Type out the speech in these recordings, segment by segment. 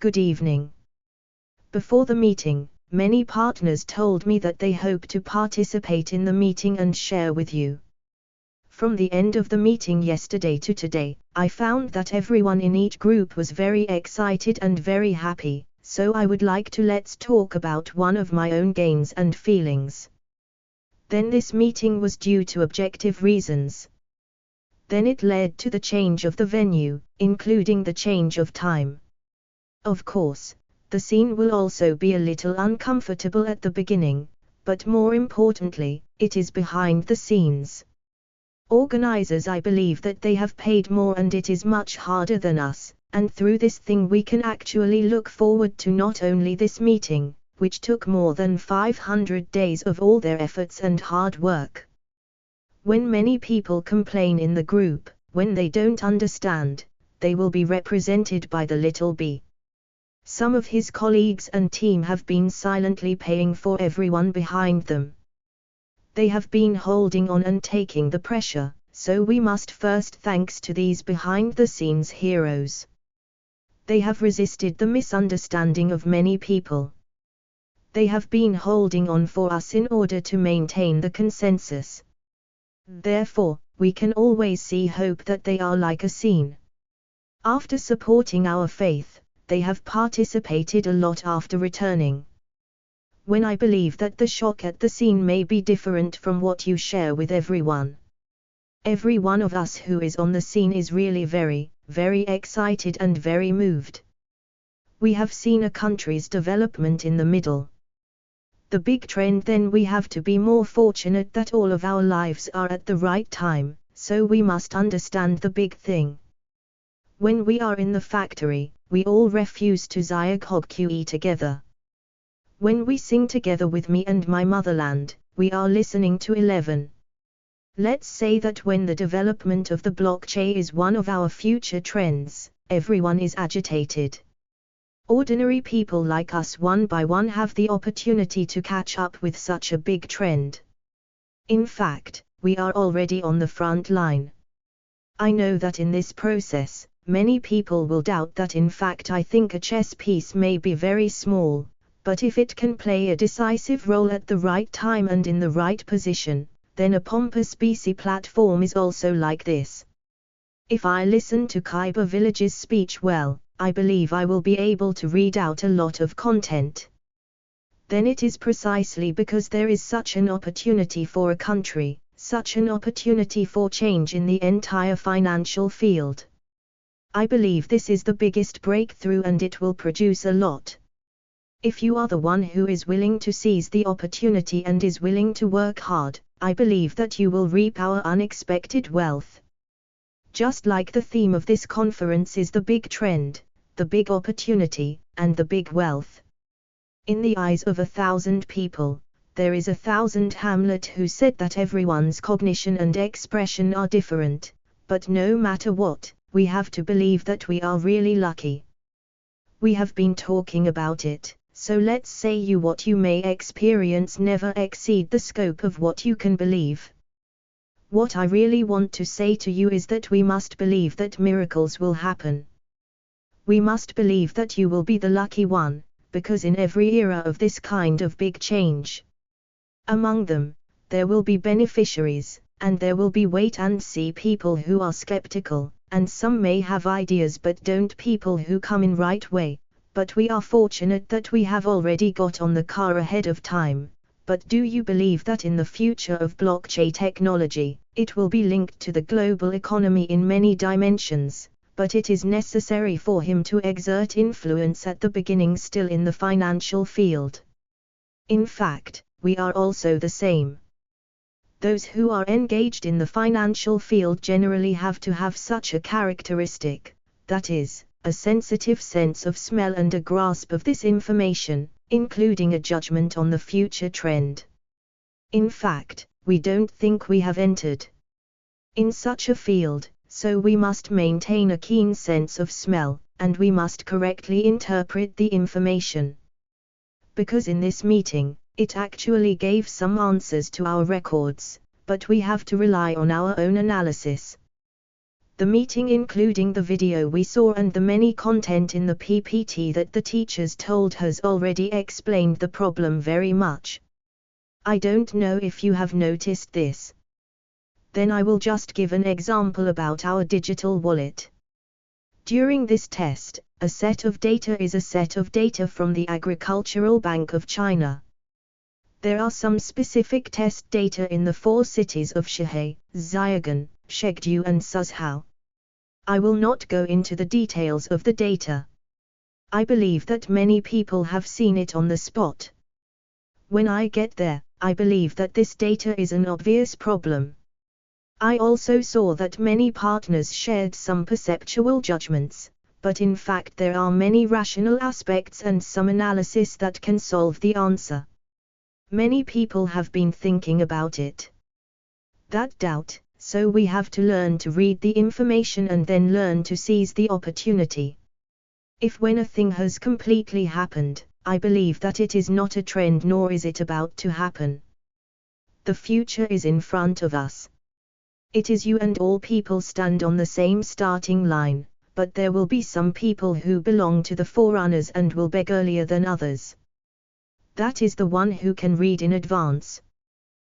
Good evening. Before the meeting, many partners told me that they hope to participate in the meeting and share with you. From the end of the meeting yesterday to today, I found that everyone in each group was very excited and very happy, so I would like to let's talk about one of my own gains and feelings. Then this meeting was due to objective reasons. Then it led to the change of the venue, including the change of time. Of course, the scene will also be a little uncomfortable at the beginning, but more importantly, it is behind the scenes. Organizers, I believe that they have paid more and it is much harder than us, and through this thing we can actually look forward to not only this meeting, which took more than 500 days of all their efforts and hard work. When many people complain in the group, when they don't understand, they will be represented by the little b. Some of his colleagues and team have been silently paying for everyone behind them. They have been holding on and taking the pressure, so we must first thanks to these behind-the-scenes heroes. They have resisted the misunderstanding of many people. They have been holding on for us in order to maintain the consensus. Therefore, we can always see hope that they are like a scene. After supporting our faith, they have participated a lot after returning. When I believe that the shock at the scene may be different from what you share with everyone. Every one of us who is on the scene is really very, very excited and very moved. We have seen a country's development in the middle. The big trend, then we have to be more fortunate that all of our lives are at the right time, so we must understand the big thing. When we are in the factory, we all refuse to Zyagogque together. When we sing together with me and my motherland, we are listening to 11. Let's say that when the development of the blockchain is one of our future trends, everyone is agitated. Ordinary people like us one by one have the opportunity to catch up with such a big trend. In fact, we are already on the front line. I know that in this process, many people will doubt that. In fact, I think a chess piece may be very small, but if it can play a decisive role at the right time and in the right position, then a pompous BC platform is also like this. If I listen to Khyber Village's speech well, I believe I will be able to read out a lot of content. Then it is precisely because there is such an opportunity for a country, such an opportunity for change in the entire financial field. I believe this is the biggest breakthrough and it will produce a lot. If you are the one who is willing to seize the opportunity and is willing to work hard, I believe that you will reap our unexpected wealth. Just like the theme of this conference is the big trend, the big opportunity, and the big wealth. In the eyes of 1,000 people, there is 1,000 Hamlet who said that everyone's cognition and expression are different, but no matter what, we have to believe that we are really lucky. We have been talking about it, so let's say you what you may experience never exceed the scope of what you can believe. What I really want to say to you is that we must believe that miracles will happen. We must believe that you will be the lucky one, because in every era of this kind of big change, among them, there will be beneficiaries, and there will be wait and see people who are skeptical, and some may have ideas but don't people who come in right way, but we are fortunate that we have already got on the car ahead of time. But do you believe that in the future of blockchain technology, it will be linked to the global economy in many dimensions, but it is necessary for him to exert influence at the beginning still in the financial field? In fact, we are also the same. Those who are engaged in the financial field generally have to have such a characteristic, that is, a sensitive sense of smell and a grasp of this information, including a judgment on the future trend. In fact, we don't think we have entered in such a field, so we must maintain a keen sense of smell, and we must correctly interpret the information. Because in this meeting, it actually gave some answers to our records, but we have to rely on our own analysis. The meeting including the video we saw and the many content in the PPT that the teachers told has already explained the problem very much. I don't know if you have noticed this. Then I will just give an example about our digital wallet. During this test, a set of data is a set of data from the Agricultural Bank of China. There are some specific test data in the 4 cities of Shihai, Xiagan, Shegdu and Suzhou. I will not go into the details of the data. I believe that many people have seen it on the spot. When I get there, I believe that this data is an obvious problem. I also saw that many partners shared some perceptual judgments, but in fact there are many rational aspects and some analysis that can solve the answer. Many people have been thinking about it. That doubt, so we have to learn to read the information and then learn to seize the opportunity. If when a thing has completely happened, I believe that it is not a trend nor is it about to happen. The future is in front of us. It is you and all people stand on the same starting line, but there will be some people who belong to the forerunners and will beg earlier than others. That is the one who can read in advance.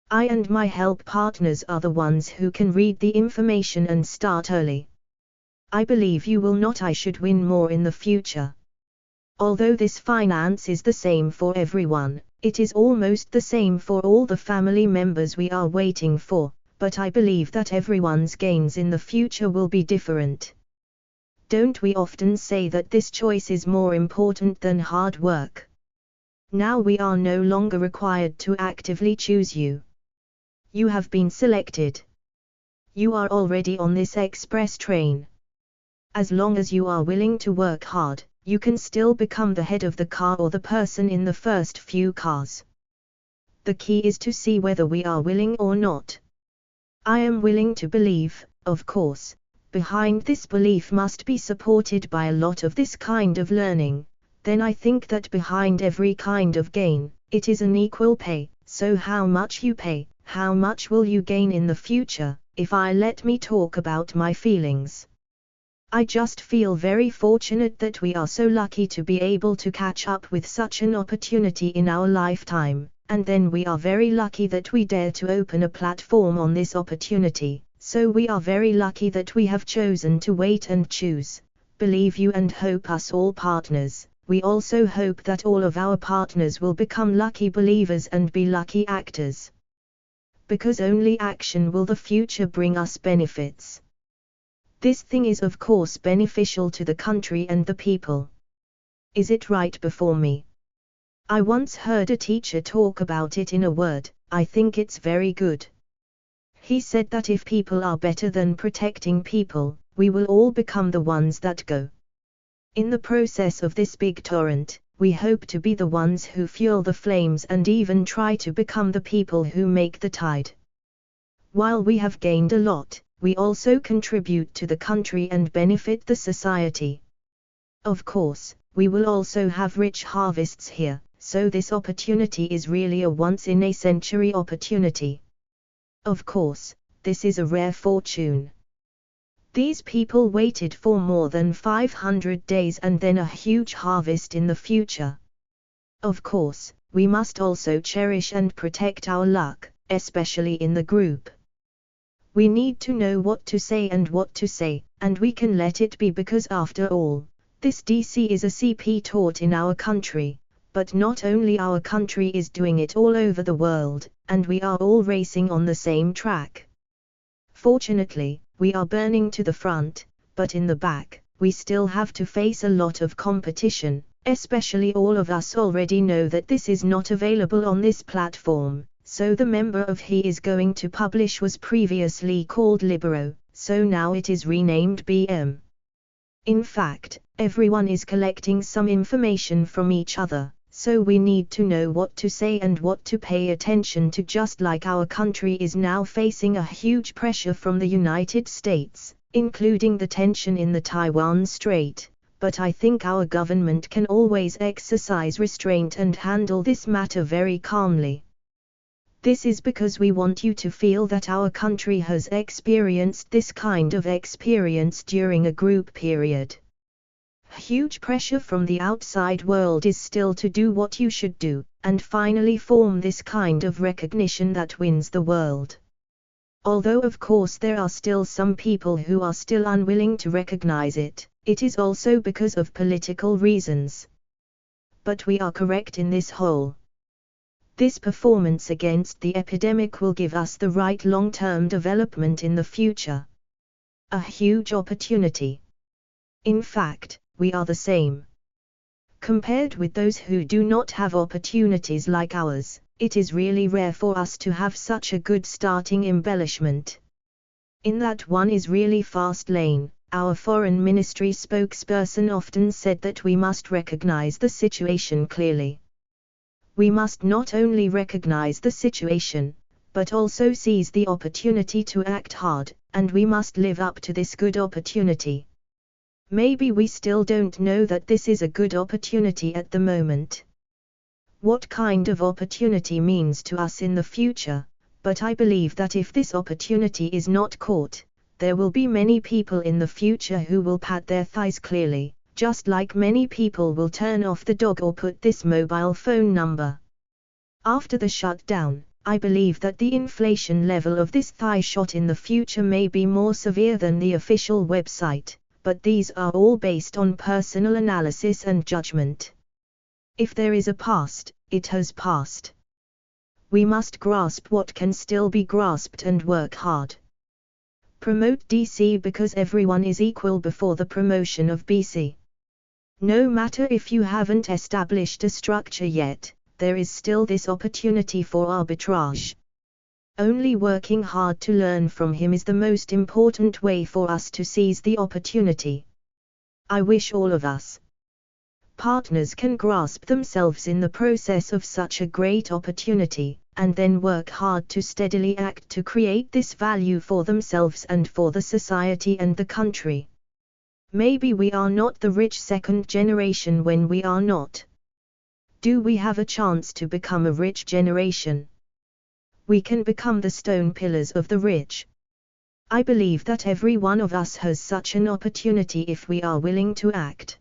I and my help partners are the ones who can read the information and start early. I believe you will not. I should win more in the future. Although this finance is the same for everyone, it is almost the same for all the family members we are waiting for, but I believe that everyone's gains in the future will be different. Don't we often say that this choice is more important than hard work? Now we are no longer required to actively choose you. You have been selected. You are already on this express train. As long as you are willing to work hard, you can still become the head of the car or the person in the first few cars. The key is to see whether we are willing or not. I am willing to believe, of course. Behind this belief must be supported by a lot of this kind of learning. Then I think that behind every kind of gain, it is an equal pay. So how much you pay, how much will you gain in the future? If I let me talk about my feelings. I just feel very fortunate that we are so lucky to be able to catch up with such an opportunity in our lifetime, and then we are very lucky that we dare to open a platform on this opportunity, so we are very lucky that we have chosen to wait and choose. Believe you and hope us all partners. We also hope that all of our partners will become lucky believers and be lucky actors. Because only action will the future bring us benefits. This thing is of course beneficial to the country and the people. Is it right before me? I once heard a teacher talk about it in a word. I think it's very good. He said that if people are better than protecting people, we will all become the ones that go. In the process of this big torrent, we hope to be the ones who fuel the flames and even try to become the people who make the tide. While we have gained a lot, we also contribute to the country and benefit the society. Of course, we will also have rich harvests here, so this opportunity is really a once-in-a-century opportunity. Of course, this is a rare fortune. These people waited for more than 500 days and then a huge harvest in the future. Of course, we must also cherish and protect our luck, especially in the group. We need to know what to say, and we can let it be because after all, this DC is a CP taught in our country, but not only our country is doing it all over the world, and we are all racing on the same track. Fortunately, we are burning to the front, but in the back, we still have to face a lot of competition, especially all of us already know that this is not available on this platform, so the member of he is going to publish was previously called Libero, so now it is renamed BM. In fact, everyone is collecting some information from each other, so we need to know what to say and what to pay attention to, just like our country is now facing a huge pressure from the United States, including the tension in the Taiwan Strait, but I think our government can always exercise restraint and handle this matter very calmly. This is because we want you to feel that our country has experienced this kind of experience during a group period. Huge pressure from the outside world is still to do what you should do, and finally form this kind of recognition that wins the world. Although of course there are still some people who are still unwilling to recognize it, it is also because of political reasons. But we are correct in this whole. This performance against the epidemic will give us the right long-term development in the future. A huge opportunity. In fact, we are the same. Compared with those who do not have opportunities like ours, it is really rare for us to have such a good starting embellishment. In that one is really fast lane, our foreign ministry spokesperson often said that we must recognize the situation clearly. We must not only recognize the situation, but also seize the opportunity to act hard, and we must live up to this good opportunity. Maybe we still don't know that this is a good opportunity at the moment. What kind of opportunity means to us in the future, but I believe that if this opportunity is not caught, there will be many people in the future who will pat their thighs clearly, just like many people will turn off the dog or put this mobile phone number. After the shutdown, I believe that the inflation level of this thigh shot in the future may be more severe than the official website, but these are all based on personal analysis and judgment. If there is a past, it has passed. We must grasp what can still be grasped and work hard. Promote DC because everyone is equal before the promotion of BC. No matter if you haven't established a structure yet, there is still this opportunity for arbitrage. Only working hard to learn from him is the most important way for us to seize the opportunity. I wish all of us partners can grasp themselves in the process of such a great opportunity, and then work hard to steadily act to create this value for themselves and for the society and the country. Maybe we are not the rich second generation when we are not. Do we have a chance to become a rich generation? We can become the stone pillars of the rich. I believe that every one of us has such an opportunity if we are willing to act.